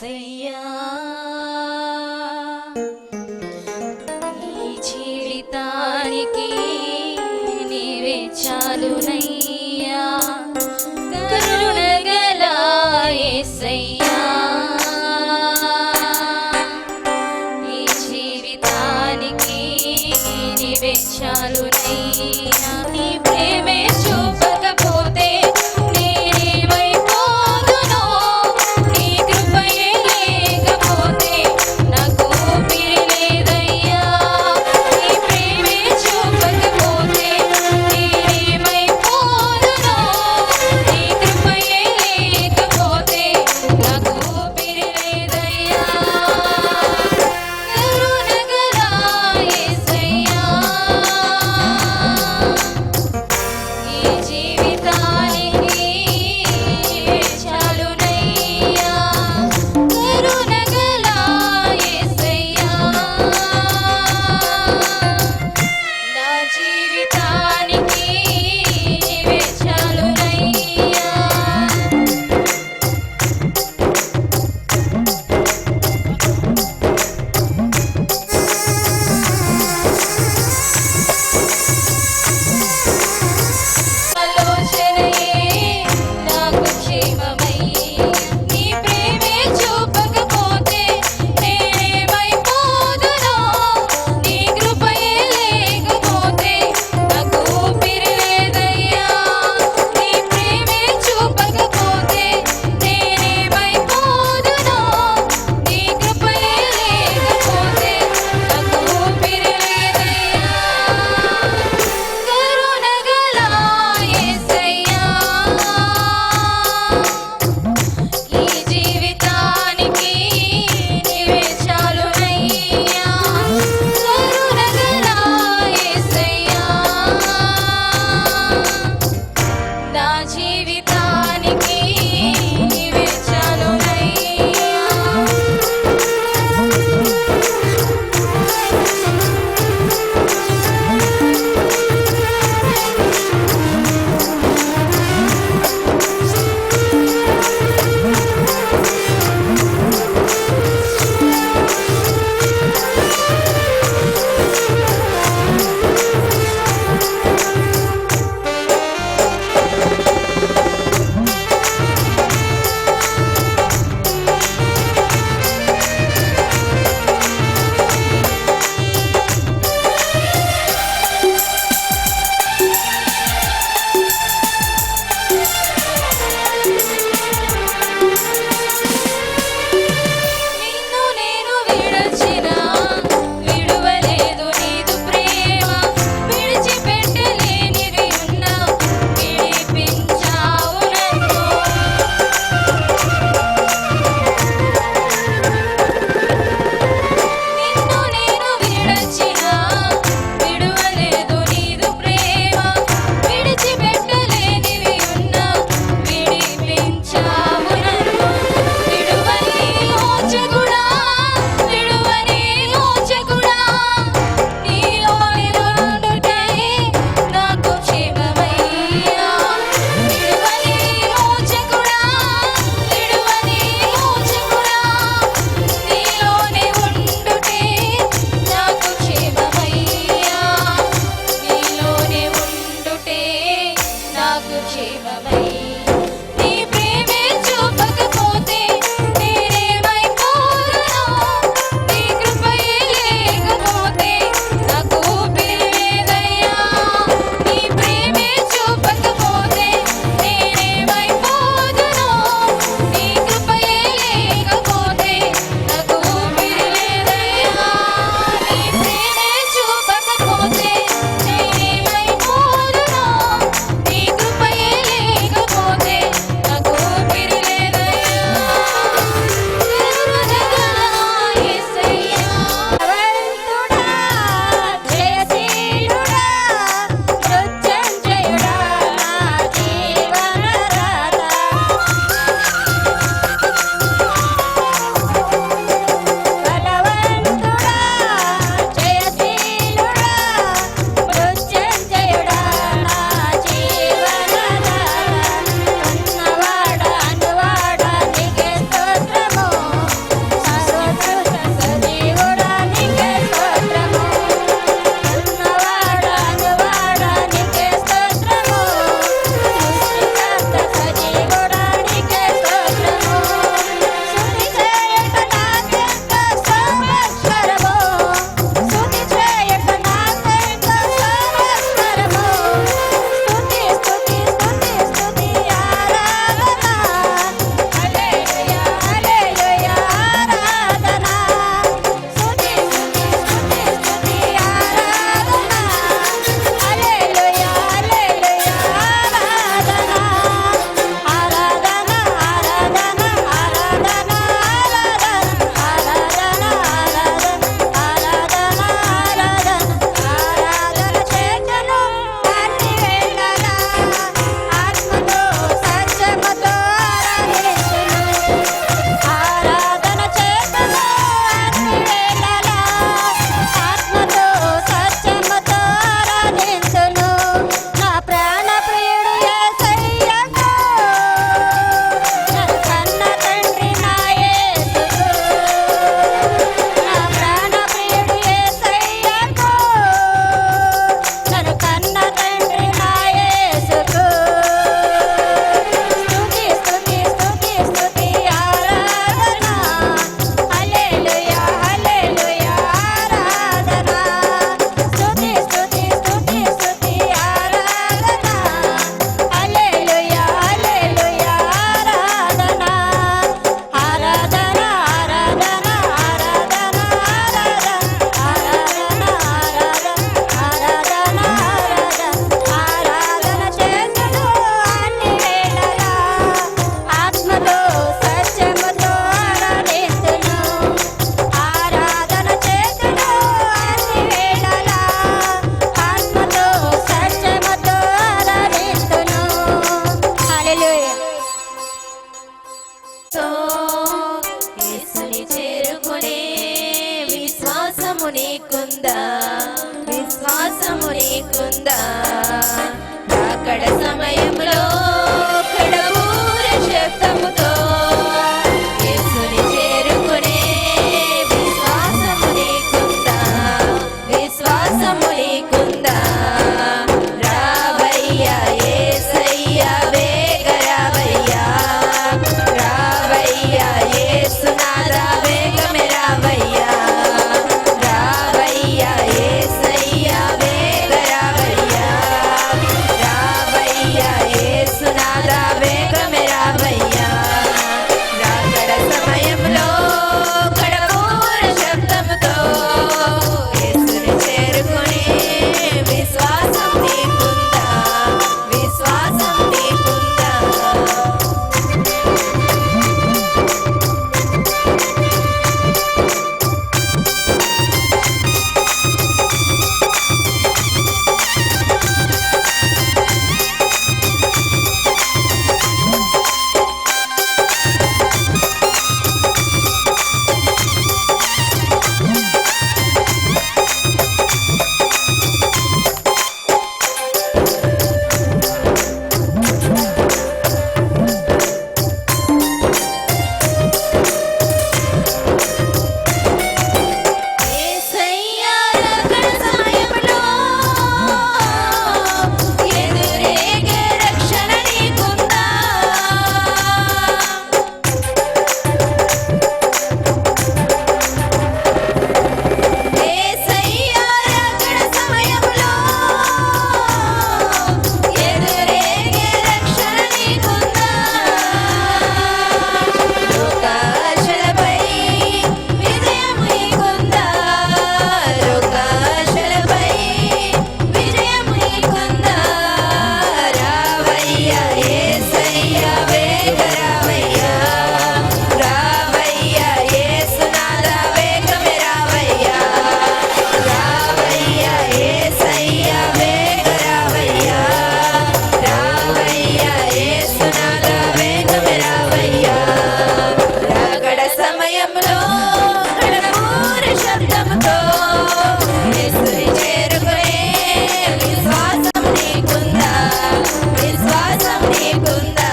యేసయ్యా ఈ జీవితానికి నీవే చాలునయ్యా కరుణగల యేసయ్యా ఈ జీవితానికి నీవే చాలునయ్యా నీ ప్రేమే చూపకపోతే నీకుందా, విశ్వాసము నీకుందా. రాకడ సమయంలో కడబూర శబ్దముతో యేసుని చేరుకునే విశ్వాసము నీకుందా, విశ్వాసము నీకుందా. రావయ్యా యేసయ్యా వేగ రావయ్యా, రావయ్యా యేసునాథా వేగమే రావయ్యా, రావయ్యా యేసయ్యా వేగ రావయ్యా, రావయ్యా యేసునాథా వేగమే రావయ్యా. రాకడ సమయంలో కడబూర శబ్దముతో యేసుని చేరుకునే విశ్వాసం నీకుందా, విశ్వాసం నీకుందా. యేసయ్యా రాకడ సమయంలో ఎదురేగే రక్షణ నీకుందా, యేసయ్యా రాకడ సమయంలో ఎదురేగే రక్షణ నీకుందా. లోకాశలపై విజయం నీకుందా, లోకాశలపై విజయం నీకుందా. రావయ్యా యేసయ్యా వేగ రావయ్యా, రావయ్యా యేసునాథా వేగమే రావయ్యా, రావయ్యా యేసయ్యా వేగ రావయ్యా, రావయ్యా యేసునాథా వేగమే రావయ్యా. రాకడ సమయంలో కడబూర శబ్దముతో యేసుని చేరుకునే విశ్వాసం నీకుందా, విశ్వాసం నీకుందా.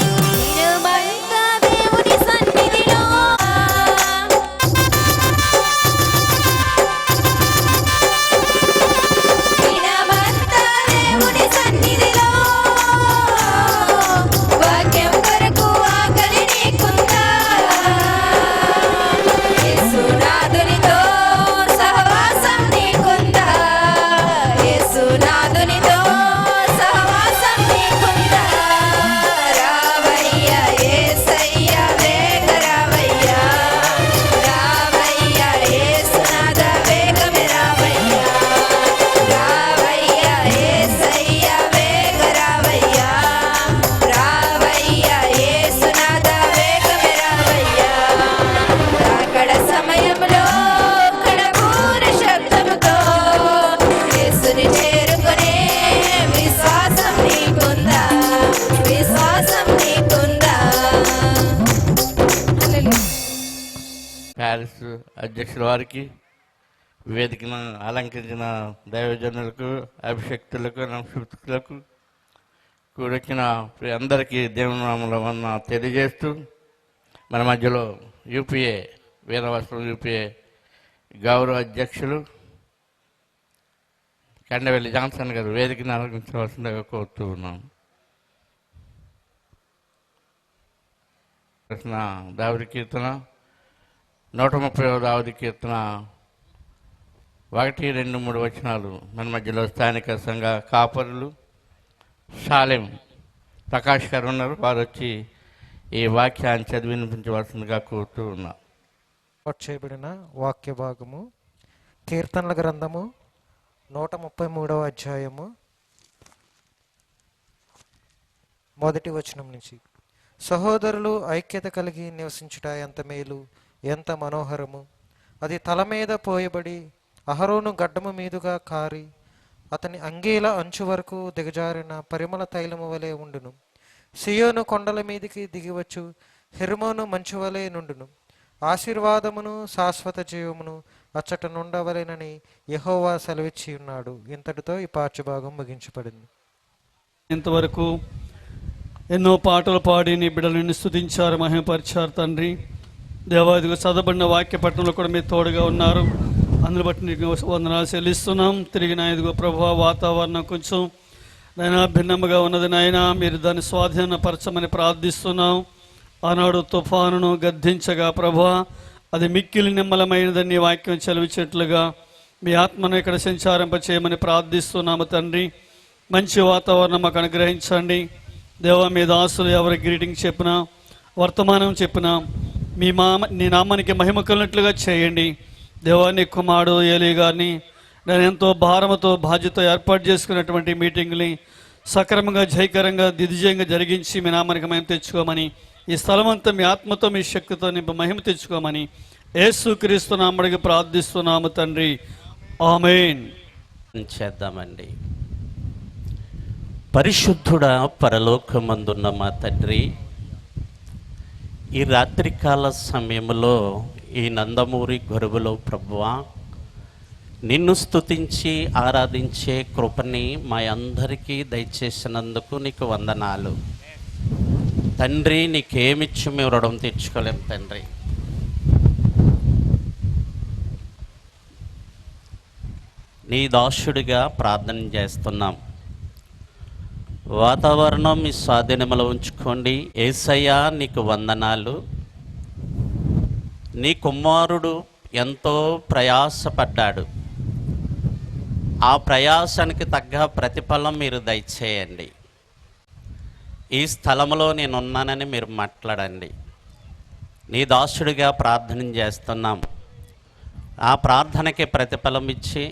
దినమంతా దేవుని సన్నిధిలో, దినమంతా దేవుని సన్నిధిలో వాక్యం కొరకు ఆకలి నీకుందా, యేసునాథునితో సహవాసం నీకుందా, యేసునాథునితో సహవాసం నీకుందా. రావయ్యా యేసయ్యా వేగ రావయ్యా, రావయ్యా యేసునాథా వేగమే రావయ్యా, రావయ్యా యేసయ్యా వేగ రావయ్యా, రావయ్యా యేసునాథా వేగమే రావయ్యా. రాకడ సమయంలో కడబూర శబ్దముతో యేసుని చేరుకునే విశ్వాసం నీకుందా, విశ్వాసం నీకుందా. ప్యారిస్ అధ్యక్షుల వారికి, వేదికను అలంకరించిన దైవజనులకు, అభిషక్తులకు, నమస్కృతులకు, కూడొచ్చిన అందరికీ దేవుని నామములో వందనాలు తెలియజేస్తూ, మన మధ్యలో యూపీఏ వీరవస్త్రం యూపీఏ గౌరవ అధ్యక్షులు కండవెల్లి జాన్సన్ గారు వేదికను అలంకరించవలసిందిగా కోరుతూ ఉన్నాం. దావిది కీర్తన 130వ దావిది కీర్తన 1, 2, 3 వచనాలు మన మధ్యలో స్థానిక సంఘ కాపరులు షాలెం ప్రకాష్ గారు ఉన్నారు. వారు వచ్చి ఈ వాక్యాన్ని చదివి వినిపించవలసిందిగా కోరుతూ ఉన్నారు. చేయబడిన వాక్య భాగము కీర్తనల గ్రంథము 133వ అధ్యాయము మొదటి వచనం నుంచి. సహోదరులు ఐక్యత కలిగి నివసించుట ఎంత మేలు, ఎంత మనోహరము. అది తల మీద పోయబడి అహరోను గడ్డము మీదుగా కారి అతని అంగీల అంచు వరకు దిగజారిన పరిమళ తైలము వలె ఉండును. సియోను కొండల మీదికి దిగివచ్చు హెర్మోను మంచు వలె నుండును. ఆశీర్వాదమును శాశ్వత జీవమును అచ్చట నుండవలెనని యెహోవా సెలవిచ్చి ఉన్నాడు. ఇంతటితో ఈ పాఠ్యభాగం ముగించబడింది. ఇంతవరకు ఎన్నో పాటలు పాడి నీ బిడ్డలను స్తుతించారు, మహిమపరిచారు తండ్రి. దేవాదిగా చదవబడిన వాక్య పట్టణంలో కూడా మీరు తోడుగా ఉన్నారు. అందులో బట్టి నీకు వందనాలు చెల్లిస్తున్నాం. తిరిగి నా ఇదిగో ప్రభు వాతావరణం కొంచెం నైనా భిన్నముగా ఉన్నది నాయన, మీరు దాన్ని స్వాధీనపరచమని ప్రార్థిస్తున్నాం. ఆనాడు తుఫానును గద్దించగా ప్రభు అది మిక్కిలి నిమ్మలమైనదని వాక్యం చెలవిచ్చేట్లుగా మీ ఆత్మను ఇక్కడ సంచారింప చేయమని ప్రార్థిస్తున్నాము తండ్రి. మంచి వాతావరణం మాకు అనుగ్రహించండి దేవా. మీ దాసులు ఎవరికి గ్రీటింగ్ చెప్పినా వర్తమానం చెప్పినా నీ నామానికి మహిమ కలిగినట్లుగా చేయండి దేవా. నీ కుమారుడు ఏలీ గారిని నేను ఎంతో భారముతో బాధ్యత ఏర్పాటు చేసుకున్నటువంటి మీటింగ్ని సక్రమంగా జయకరంగా దిగ్విజయంగా జరిగించి మీ నామానికి మహిమ తెచ్చుకోమని, ఈ స్థలం అంతా మీ ఆత్మతో మీ శక్తితో మహిమ తెచ్చుకోమని యేసుక్రీస్తు నామమున ప్రార్థిస్తున్నాము తండ్రి. ఆమేన్. చేద్దామండి. పరిశుద్ధుడా పరలోకమందున్న మా తండ్రి, ఈ రాత్రికాల సమయంలో ఈ నందమూరి గొరువులో ప్రభువా నిన్ను స్తుతించి ఆరాధించే కృపని మా అందరికీ దయచేసినందుకు నీకు వందనాలు తండ్రి. నీకేమిచ్చి మేము రుణం తెచ్చుకోలేం తండ్రి. నీ దాసుడిగా ప్రార్థన చేస్తున్నాం. వాతావరణం మీ స్వాధీనంలో ఉంచుకోండి యేసయ్యా. నీకు వందనాలు. నీ కుమారుడు ఎంతో ప్రయాసపడ్డాడు, ఆ ప్రయాసానికి తగ్గ ప్రతిఫలం మీరు దయచేయండి. ఈ స్థలంలో నేనున్నానని మీరు మాట్లాడండి. నీ దాసుడిగా ప్రార్థన చేస్తున్నాం. ఆ ప్రార్థనకి ప్రతిఫలం ఇచ్చి